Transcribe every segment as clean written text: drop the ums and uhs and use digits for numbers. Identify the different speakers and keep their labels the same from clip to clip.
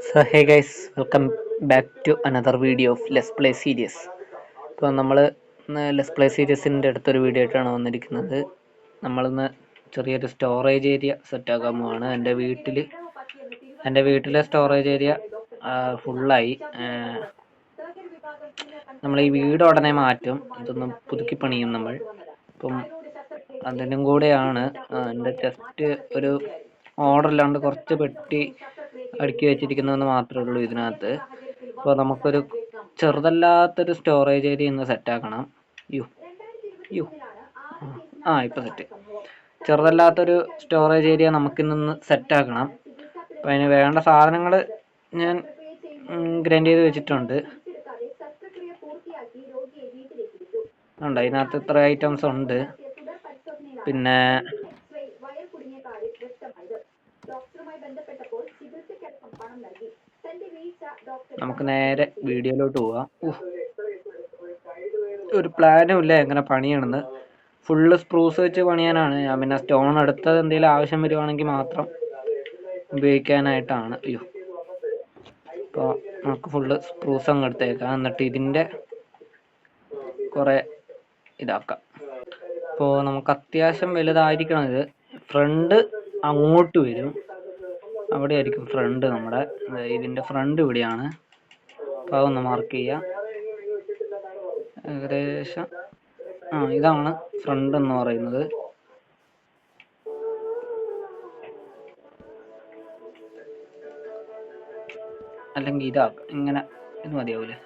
Speaker 1: So hey guys, welcome back to another video of let's play series. ഇപ്പോൾ നമ്മൾ less play സീരീസിൻ്റെ അടുത്തൊരു video ആയിട്ടാണ് വന്നിരിക്കുന്നത്. നമ്മളിന്ന് ചെറിയൊരു സ്റ്റോറേജ് ഏരിയ സെറ്റാക്കാൻ പോവാണ്. എൻ്റെ വീട്ടിലെ സ്റ്റോറേജ് ഏരിയ ഫുള്ളായി. നമ്മൾ ഈ വീട് ഉടനെ മാറ്റും, ഇതൊന്ന് പുതുക്കി പണിയും നമ്മൾ. അപ്പം അതിനും കൂടെയാണ് എൻ്റെ ജസ്റ്റ് ഒരു ഓർഡർ ഇല്ലാണ്ട് കുറച്ച് പെട്ടി അടുക്കി വെച്ചിരിക്കുന്നതെന്ന് മാത്രമേ ഉള്ളൂ ഇതിനകത്ത്. അപ്പോൾ നമുക്കൊരു ചെറുതല്ലാത്തൊരു സ്റ്റോറേജ് ഏരിയ ഇന്ന് സെറ്റാക്കണം. ഇപ്പം സെറ്റ്. ചെറുതല്ലാത്തൊരു സ്റ്റോറേജ് ഏരിയ നമുക്കിന്ന് സെറ്റാക്കണം. അപ്പോൾ അതിന് വേണ്ട സാധനങ്ങൾ ഞാൻ ഗ്രൈൻഡ് ചെയ്ത് വെച്ചിട്ടുണ്ട്. ഇതിനകത്ത് ഇത്ര ഐറ്റംസ് ഉണ്ട്. പിന്നെ നമുക്ക് നേരെ വീഡിയോയിലോട്ട് പോവാം. ഒരു പ്ലാനും ഇല്ല എങ്ങനെ പണിയണമെന്ന്. ഫുള്ള് സ്പ്രൂസ് വെച്ച് പണിയാനാണ് ഞാൻ. പിന്നെ സ്റ്റോൺ എടുത്തത് എന്തെങ്കിലും ആവശ്യം വരുവാണെങ്കിൽ മാത്രം ഉപയോഗിക്കാനായിട്ടാണ്. അപ്പോൾ നമുക്ക് ഫുള്ള് സ്പ്രൂസ് അങ്ങ് എടുത്തേക്കാം. എന്നിട്ട് ഇതിൻ്റെ കുറേ ഇതാക്കാം. അപ്പോൾ നമുക്ക് അത്യാവശ്യം വലുതായിരിക്കണം ഇത്. ഫ്രണ്ട് അങ്ങോട്ട് വരും, അവിടെ ആയിരിക്കും ഫ്രണ്ട്. നമ്മുടെ ഇതിൻ്റെ ഫ്രണ്ട് ഇവിടെയാണ്. അപ്പോൾ അതൊന്ന് മാർക്ക് ചെയ്യാം. ഏകദേശം ഇതാണ് ഫ്രണ്ട് എന്ന് പറയുന്നത്. അല്ലെങ്കിൽ ഇതാക്കാം, ഇങ്ങനെ ഇത് മതിയാവൂലേ?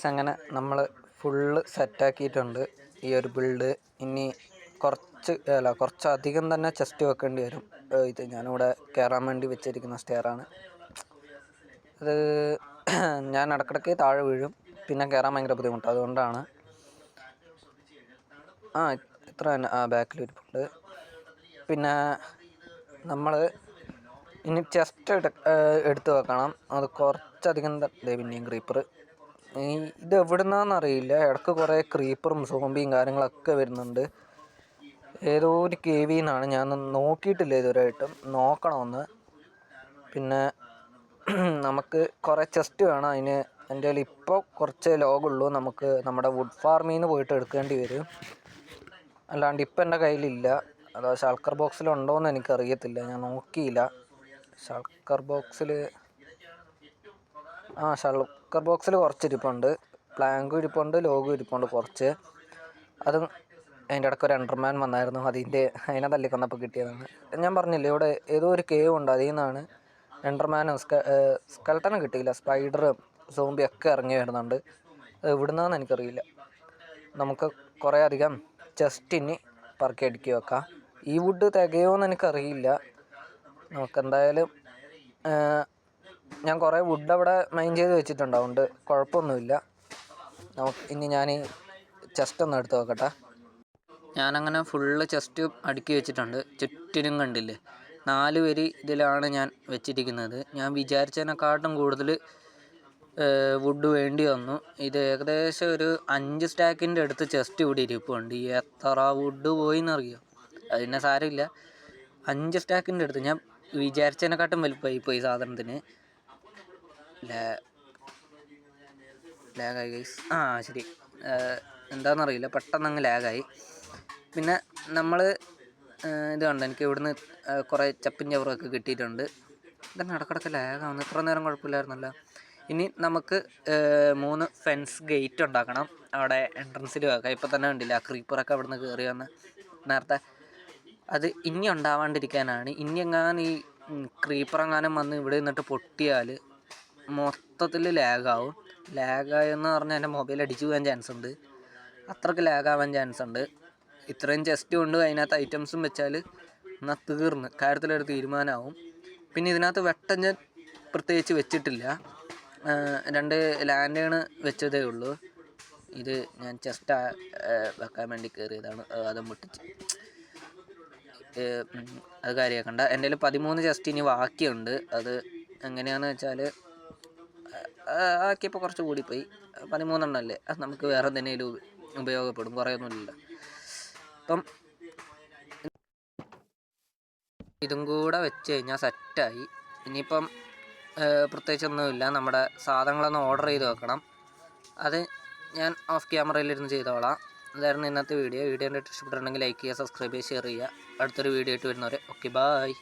Speaker 1: അങ്ങനെ നമ്മൾ ഫുള്ള് സെറ്റാക്കിയിട്ടുണ്ട് ഈ ഒരു ബിൽഡ്. ഇനി കുറച്ചധികം തന്നെ ചെസ്റ്റ് വെക്കേണ്ടി വരും. ഇത് ഞാനിവിടെ കയറാൻ വേണ്ടി വെച്ചിരിക്കുന്ന സ്റ്റെയറാണ്. അത് ഞാൻ ഇടയ്ക്കിടയ്ക്ക് താഴെ വീഴും, പിന്നെ കയറാൻ ഭയങ്കര ബുദ്ധിമുട്ട്. അതുകൊണ്ടാണ് ഇത്ര തന്നെ ബാക്കിൽ ഇരിപ്പുണ്ട്. പിന്നെ നമ്മൾ ഇനി ചെസ്റ്റ് എടുത്ത് വെക്കണം. അത് കുറച്ചധികം പിന്നെയും ക്രീപ്പർ. ഇത് എവിടുന്നാന്നറിയില്ല, ഇടയ്ക്ക് കുറേ ക്രീപ്പറും സോംബിയും കാര്യങ്ങളൊക്കെ വരുന്നുണ്ട്. ഏതോ ഒരു കേവിൽ നിന്നാണ്. ഞാൻ നോക്കിയിട്ടില്ല ഇതുവരെയായിട്ടും, നോക്കണമെന്ന്. പിന്നെ നമുക്ക് കുറേ ചെസ്റ്റ് വേണം. അതിന് എൻ്റെ കയ്യിൽ ഇപ്പോൾ കുറച്ച് ലോഗുള്ളൂ. നമുക്ക് നമ്മുടെ വുഡ് ഫാർമിൽ നിന്ന് പോയിട്ട് എടുക്കേണ്ടി വരും. അല്ലാണ്ട് ഇപ്പം എൻ്റെ കയ്യിലില്ല. അതോ ഷൾക്കർ ബോക്സിലുണ്ടോയെന്ന് എനിക്കറിയത്തില്ല, ഞാൻ നോക്കിയില്ല. ഷൾക്കർ ബോക്സിൽ കുറച്ചിരിപ്പുണ്ട്. പ്ലാങ്കും ഇരിപ്പുണ്ട്, ലോഗും ഇരിപ്പുണ്ട് കുറച്ച്. അതും അതിൻ്റെ ഇടയ്ക്ക് ഒരു എൻഡർമാൻ വന്നായിരുന്നു, അതിനെ തല്ലിക്കൊന്നപ്പോൾ കിട്ടിയതാണ്. ഞാൻ പറഞ്ഞില്ലേ, ഇവിടെ ഏതോ ഒരു കേവ് ഉണ്ട്, അതിൽ നിന്നാണ് എൻഡർമാനും സ്കെൽട്ടനും കിട്ടിയില്ല, സ്പൈഡറും സോംബിയൊക്കെ ഇറങ്ങി വരുന്നുണ്ട്. അത് എവിടുന്നാന്ന് എനിക്കറിയില്ല. നമുക്ക് കുറേ അധികം ചെസ്റ്റിന് പറക്കി അടുക്കി വെക്കാം. ഈ വുഡ് തികയുമോയെന്ന് എനിക്കറിയില്ല. നമുക്കെന്തായാലും ഞാൻ കുറേ വുഡ് അവിടെ മൈൻ ചെയ്ത് വെച്ചിട്ടുണ്ട്, അതുകൊണ്ട് കുഴപ്പമൊന്നുമില്ല. ഇനി ഞാൻ ചെസ്റ്റ് ഒന്ന് എടുത്ത് നോക്കട്ടെ. ഞാനങ്ങനെ ഫുള്ള് ചെസ്റ്റ് അടുക്കി വെച്ചിട്ടുണ്ട്. ചുറ്റിനും കണ്ടില്ലേ 4 വരി ഇതിലാണ് ഞാൻ വെച്ചിരിക്കുന്നത്. ഞാൻ വിചാരിച്ചതിനെക്കാട്ടും കൂടുതൽ വുഡ് വേണ്ടി വന്നു. ഇത് ഏകദേശം ഒരു 5 സ്റ്റാക്കിൻ്റെ അടുത്ത് ചെസ്റ്റ് ഇവിടെ ഇരിപ്പുണ്ട്. എത്ര വുഡ് പോയി എന്നറിയോ? അത് പിന്നെ സാരമില്ല. 5 സ്റ്റാക്കിൻ്റെ അടുത്ത് ഞാൻ വിചാരിച്ചതിനെക്കാട്ടും വലുപ്പമായി പോയി സാധനത്തിന്. ലാഗായി ഗൈസ്. ശരി, എന്താണെന്നറിയില്ല, പെട്ടെന്ന് അങ്ങ് ലാഗായി. പിന്നെ നമ്മൾ ഇത് കണ്ടോ, എനിക്ക് ഇവിടുന്ന് കുറേ ചപ്പും ചവറൊക്കെ കിട്ടിയിട്ടുണ്ട്. ഇതെന്നെ ഇടക്കിടക്ക് ലാഗാവുന്നു. ഇത്ര നേരം കുഴപ്പമില്ലായിരുന്നല്ലോ. ഇനി നമുക്ക് 3 ഫെൻസ് ഗേറ്റ് ഉണ്ടാക്കണം. അവിടെ എൻട്രൻസിൽ വെക്കാം. ഇപ്പം തന്നെ കണ്ടില്ല ക്രീപ്പറൊക്കെ അവിടെ നിന്ന് കയറി വന്ന് നേരത്തെ. അത് ഇനി ഉണ്ടാവാണ്ടിരിക്കാനാണ്. ഇനി എങ്ങാനും ഈ ക്രീപ്പറെങ്ങാനും വന്ന് ഇവിടെ നിന്നിട്ട് പൊട്ടിയാൽ മൊത്തത്തിൽ ലാഗാവും. ലാഗായെന്ന് പറഞ്ഞാൽ എൻ്റെ മൊബൈൽ അടിച്ചു പോകാൻ ചാൻസ് ഉണ്ട്. അത്രയ്ക്ക് ലാഗാവാൻ ചാൻസ് ഉണ്ട്. ഇത്രയും ചെസ്റ്റ് കൊണ്ട് അതിനകത്ത് ഐറ്റംസും വെച്ചാൽ എന്നാൽ തീർന്ന് കാര്യത്തിലൊരു തീരുമാനമാവും. പിന്നെ ഇതിനകത്ത് വെട്ടം ഞാൻ പ്രത്യേകിച്ച് വെച്ചിട്ടില്ല. 2 ലാൻഡേണ് വെച്ചതേ ഉള്ളൂ. ഇത് ഞാൻ ചെസ്റ്റ് വെക്കാൻ വേണ്ടി കയറിയതാണ്. അത് മുട്ടിച്ച് അത് കാര്യമാക്കണ്ട. എൻ്റെ കയ്യിൽ 13 ചെസ്റ്റ് ഇനി ബാക്കിയുണ്ട്. അത് എങ്ങനെയാണെന്ന് വെച്ചാൽ ആക്കിയപ്പോൾ കുറച്ച് കൂടിപ്പോയി. 13 എണ്ണമല്ലേ, അത് നമുക്ക് വേറെ എന്തെങ്കിലും ഉപയോഗപ്പെടും, കുറേയൊന്നുമില്ല. അപ്പം ഇതും കൂടെ വെച്ച് കഴിഞ്ഞാൽ സെറ്റായി. ഇനിയിപ്പം പ്രത്യേകിച്ചൊന്നുമില്ല. നമ്മുടെ സാധനങ്ങളൊന്ന് ഓർഡർ ചെയ്ത് വെക്കണം. അത് ഞാൻ ഓഫ് ക്യാമറയിലിരുന്ന് ചെയ്തോളാം. അതായിരുന്നു ഇന്നത്തെ വീഡിയോ. വീഡിയോ കണ്ടിട്ട് ഇഷ്ടപ്പെട്ടിട്ടുണ്ടെങ്കിൽ ലൈക്ക് ചെയ്യുക, സബ്സ്ക്രൈബ് ചെയ്യുക, ഷെയർ ചെയ്യുക. അടുത്തൊരു വീഡിയോ ആയിട്ട് വരുന്നവരെ ഓക്കെ, ബായ്.